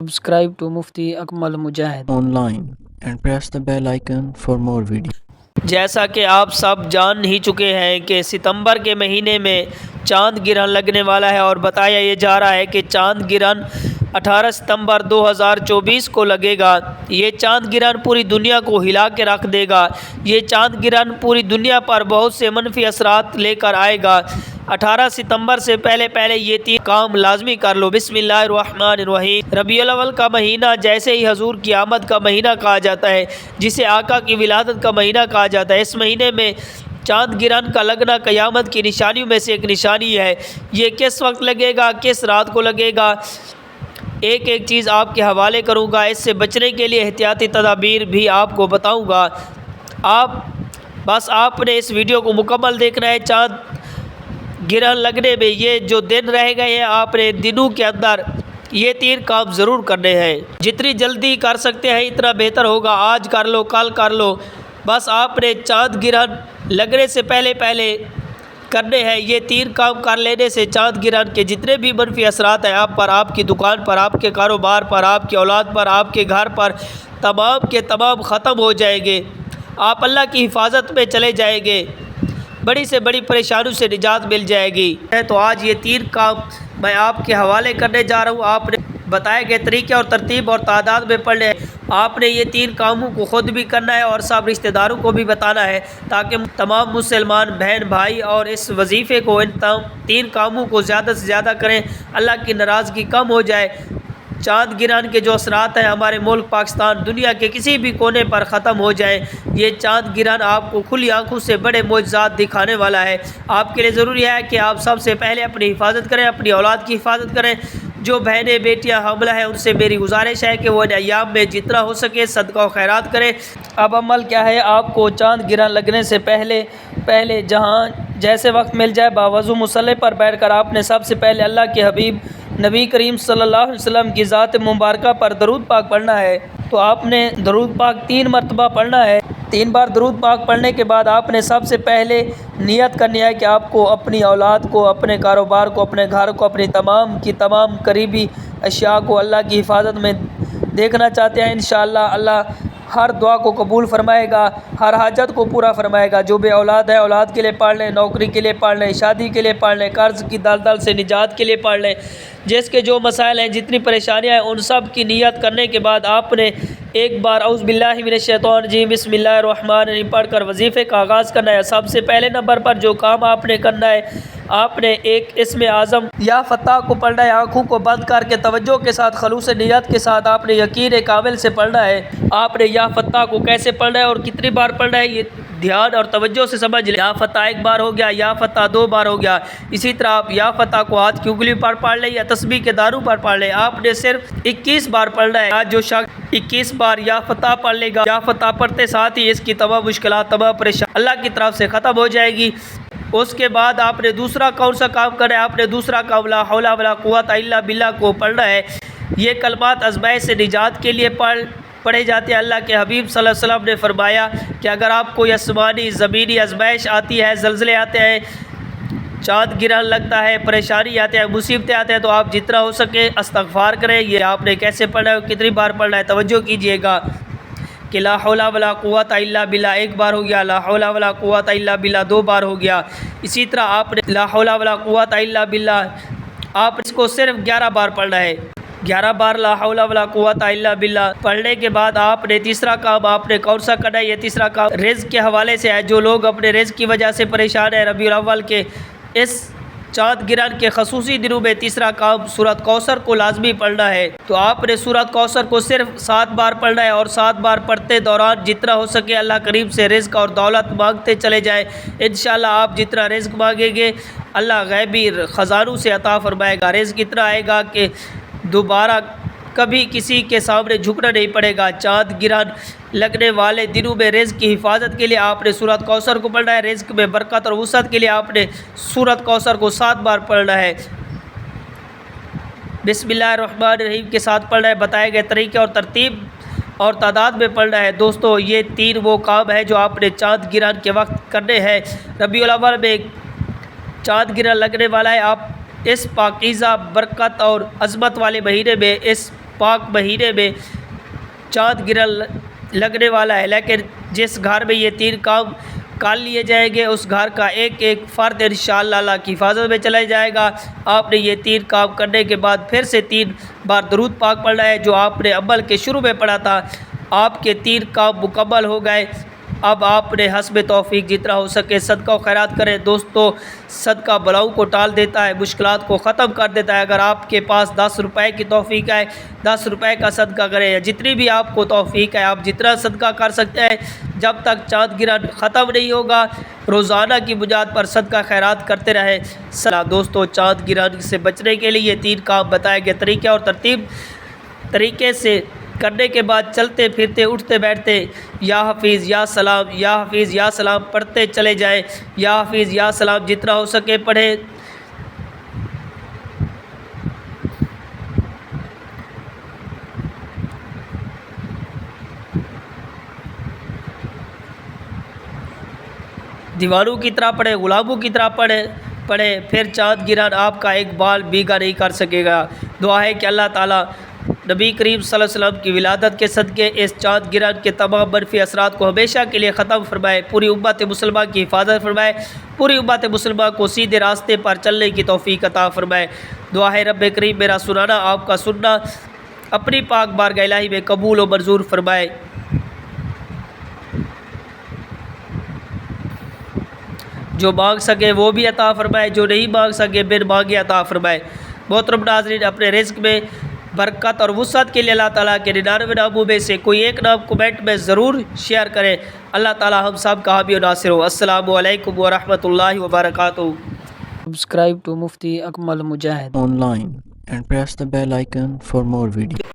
Subscribe to Mufti Akmal Mujahid online and press the bell icon for more videos. جیسا کہ آپ سب جان ہی چکے ہیں کہ ستمبر کے مہینے میں چاند گرہن لگنے والا ہے، اور بتایا یہ جا رہا ہے کہ چاند گرہن 18 ستمبر 2024 کو لگے گا۔ یہ چاند گرہن پوری دنیا کو ہلا کے رکھ دے گا۔ یہ چاند گرہن پوری دنیا پر بہت سے منفی اثرات لے کر آئے گا۔ 18 ستمبر سے پہلے یہ 3 کام لازمی کر لو۔ بسم اللہ الرحمن الرحیم۔ ربیع الاول کا مہینہ جیسے ہی حضور کی آمد کا مہینہ کہا جاتا ہے، جسے آقا کی ولادت کا مہینہ کہا جاتا ہے، اس مہینے میں چاند گرہن کا لگنا قیامت کی نشانیوں میں سے ایک نشانی ہے۔ یہ کس وقت لگے گا، کس رات کو لگے گا، ایک چیز آپ کے حوالے کروں گا۔ اس سے بچنے کے لیے احتیاطی تدابیر بھی آپ کو بتاؤں گا۔ آپ نے اس ویڈیو کو مکمل دیکھنا ہے۔ چاند گرہن لگنے میں یہ جو دن رہ گئے ہیں، آپ نے دنوں کے اندر یہ 3 کام ضرور کرنے ہیں۔ جتنی جلدی کر سکتے ہیں اتنا بہتر ہوگا۔ آج کر لو، کل کر لو، بس آپ نے چاند گرہن لگنے سے پہلے کرنے ہیں۔ یہ 3 کام کر لینے سے چاند گرہن کے جتنے بھی منفی اثرات ہیں آپ پر، آپ کی دکان پر، آپ کے کاروبار پر، آپ کی اولاد پر، آپ کے گھر پر، تمام کے تمام ختم ہو جائیں گے۔ آپ اللہ کی حفاظت میں چلے جائیں گے، بڑی سے بڑی پریشانیوں سے نجات مل جائے گی۔ تو آج یہ 3 کام میں آپ کے حوالے کرنے جا رہا ہوں۔ آپ نے بتائے گئے طریقے اور ترتیب اور تعداد میں پڑھنے ہیں۔ آپ نے یہ 3 کاموں کو خود بھی کرنا ہے اور سب رشتہ داروں کو بھی بتانا ہے، تاکہ تمام مسلمان بہن بھائی اور اس وظیفے کو، ان 3 کاموں کو زیادہ سے زیادہ کریں، اللہ کی ناراضگی کم ہو جائے۔ چاند گرہن کے جو اثرات ہیں ہمارے ملک پاکستان، دنیا کے کسی بھی کونے پر ختم ہو جائیں۔ یہ چاند گرہن آپ کو کھلی آنکھوں سے بڑے معجزات دکھانے والا ہے۔ آپ کے لیے ضروری ہے کہ آپ سب سے پہلے اپنی حفاظت کریں، اپنی اولاد کی حفاظت کریں۔ جو بہنیں بیٹیاں حاملہ ہیں ان سے میری گزارش ہے کہ وہ ان ایام میں جتنا ہو سکے صدقہ و خیرات کریں۔ اب عمل کیا ہے؟ آپ کو چاند گرہن لگنے سے پہلے جہاں جیسے وقت مل جائے، باوضو مصلی پر بیٹھ کر آپ نے سب سے پہلے اللہ کے حبیب نبی کریم صلی اللہ علیہ وسلم کی ذات مبارکہ پر درود پاک پڑھنا ہے۔ تو آپ نے درود پاک 3 مرتبہ پڑھنا ہے۔ 3 بار درود پاک پڑھنے کے بعد آپ نے سب سے پہلے نیت کرنی ہے کہ آپ کو اپنی اولاد کو، اپنے کاروبار کو، اپنے گھر کو، اپنی تمام کی تمام قریبی اشیاء کو اللہ کی حفاظت میں دیکھنا چاہتے ہیں۔ انشاءاللہ اللہ ہر دعا کو قبول فرمائے گا، ہر حاجت کو پورا فرمائے گا۔ جو بے اولاد ہے اولاد کے لیے پڑھ لیں، نوکری کے لیے پڑھ لیں، شادی کے لیے پڑھ لیں، قرض کی دلدل سے نجات کے لیے پڑھ لیں۔ جس کے جو مسائل ہیں، جتنی پریشانیاں ہیں، ان سب کی نیت کرنے کے بعد آپ نے ایک بار اعوذ باللہ من الشیطان الرجیم بسم اللہ الرحمن الرحیم پڑھ کر وظیفے کا آغاز کرنا ہے۔ سب سے پہلے نمبر پر جو کام آپ نے کرنا ہے، آپ نے ایک اسم اعظم یا فتح کو پڑھنا ہے۔ آنکھوں کو بند کر کے توجہ کے ساتھ، خلوص نیت کے ساتھ آپ نے یقین کامل سے پڑھنا ہے۔ آپ نے یا فتح کو کیسے پڑھنا ہے اور کتنی بار پڑھنا ہے، یہ دھیان اور توجہ سے سمجھ لیں۔ یا فتح 1 بار ہو گیا، یا فتح 2 بار ہو گیا۔ اسی طرح آپ یا فتح کو ہاتھ کی انگلی پر پڑھ لیں یا تسبیح کے دانوں پر پڑھ لیں۔ آپ نے صرف 21 بار پڑھنا ہے۔ آج جو شخص 21 بار یا فتح پڑھ لے گا، یا فتح پڑھتے ساتھ ہی اس کی تمام مشکلات، تمام پریشانی اللہ کی طرف سے ختم ہو جائے گی۔ اس کے بعد آپ نے دوسرا کون سا کام کرنا ہے؟ آپ نے دوسرا کام لا حول ولا قوت الا باللہ کو پڑھنا ہے۔ یہ کلمات ازمائش سے نجات کے لیے پڑھے جاتے ہیں۔ اللہ کے حبیب صلی اللہ علیہ وسلم نے فرمایا کہ اگر آپ کو آسمانی زمینی ازمائش آتی ہے، زلزلے آتے ہیں، چاند گرہن لگتا ہے، پریشانی آتے ہیں، مصیبتیں آتے ہیں، تو آپ جتنا ہو سکے استغفار کریں۔ یہ آپ نے کیسے پڑھنا ہے، کتنی بار پڑھنا ہے، توجہ کیجئے گا کہ لا حول ولا قوت الا باللہ 1 بار ہو گیا، لا حول ولا قوت الا باللہ 2 بار ہو گیا۔ اسی طرح آپ نے لا حول ولا قوت الا باللہ، آپ اس کو صرف 11 بار پڑھنا ہے۔ 11 بار لا حول ولا قوت الا باللہ پڑھنے کے بعد آپ نے تیسرا کام آپ نے کون سا کرنا ہے؟ یہ تیسرا کام رزق کے حوالے سے ہے۔ جو لوگ اپنے رزق کی وجہ سے پریشان ہیں، ربیع الاول کے اس چاند گرہن کے خصوصی دنوں میں تیسرا کام سورۃ کوثر کو لازمی پڑھنا ہے۔ تو آپ نے سورۃ کوثر کو صرف 7 بار پڑھنا ہے، اور 7 بار پڑھتے دوران جتنا ہو سکے اللہ کریم سے رزق اور دولت مانگتے چلے جائیں۔ انشاءاللہ آپ جتنا رزق مانگیں گے اللہ غیبی خزانوں سے عطا فرمائے گا۔ رزق اتنا آئے گا کہ دوبارہ کبھی کسی کے سامنے جھکنا نہیں پڑے گا۔ چاند گرہن لگنے والے دنوں میں رزق کی حفاظت کے لیے آپ نے سورۃ کوثر کو پڑھنا ہے۔ رزق میں برکت اور وسعت کے لیے آپ نے سورۃ کوثر کو 7 بار پڑھنا ہے۔ بسم اللہ الرحمن الرحیم کے ساتھ پڑھنا ہے۔ بتائے گئے طریقے اور ترتیب اور تعداد میں پڑھنا ہے۔ دوستو یہ 3 وہ کام ہے جو آپ نے چاند گرہن کے وقت کرنے ہیں۔ ربیع الاول میں چاند گرہن لگنے والا ہے۔ آپ اس پاکیزہ برکت اور عظمت والے مہینے میں اس پاک مہینے میں چاند گرہن لگنے والا ہے، لیکن جس گھر میں یہ 3 کام کر لیے جائیں گے اس گھر کا ایک ایک فرد انشاءاللہ اللہ کی حفاظت میں چلا جائے گا۔ آپ نے یہ 3 کام کرنے کے بعد پھر سے 3 بار درود پاک پڑھنا ہے جو آپ نے عمل کے شروع میں پڑھا تھا۔ آپ کے 3 کام مکمل ہو گئے۔ اب آپ نے حسب توفیق جتنا ہو سکے صدقہ و خیرات کریں۔ دوستو، صدقہ بلاؤں کو ٹال دیتا ہے، مشکلات کو ختم کر دیتا ہے۔ اگر آپ کے پاس 10 روپے کی توفیق ہے 10 روپے کا صدقہ کریں، جتنی بھی آپ کو توفیق ہے آپ جتنا صدقہ کر سکتے ہیں۔ جب تک چاند گرہن ختم نہیں ہوگا روزانہ کی بنیاد پر صدقہ خیرات کرتے رہیں۔ دوستو، چاند گرہن سے بچنے کے لیے 3 کام بتائے گئے طریقے اور ترتیب طریقے سے کرنے کے بعد چلتے پھرتے اٹھتے بیٹھتے یا حفیظ یا سلام یا حفیظ یا سلام پڑھتے چلے جائیں۔ یا حفیظ یا سلام جتنا ہو سکے پڑھیں۔ دیوانوں کی طرح پڑھیں، غلاموں کی طرح پڑھیں، پھر چاند گرہن آپ کا ایک بال بھیگا نہیں کر سکے گا۔ دعا ہے کہ اللہ تعالیٰ نبی کریم صلی اللہ علیہ وسلم کی ولادت کے صدقے اس چاند گرہن کے تمام منفی اثرات کو ہمیشہ کے لیے ختم فرمائے، پوری امت مسلمہ کی حفاظت فرمائے، پوری امت مسلمہ کو سیدھے راستے پر چلنے کی توفیق عطا فرمائے۔ دعا ہے رب کریم میرا سنانا آپ کا سننا اپنی پاک بارگاہ الہی میں قبول و منظور فرمائے۔ جو مانگ سکے وہ بھی عطا فرمائے، جو نہیں مانگ سکے بن مانگے عطا فرمائے۔ محترم ناظرین، اپنے رزق میں برکت اور وسعت کے لیے اللہ تعالیٰ کے 99 ناموں میں سے کوئی ایک نام کمنٹ میں ضرور شیئر کریں۔ اللہ تعالیٰ ہم سب کا حامی و ناصر ہو۔ السلام علیکم ورحمۃ اللہ وبرکاتہ۔ Subscribe to Mufti Akmal Mujahid. online and press the bell icon for more videos.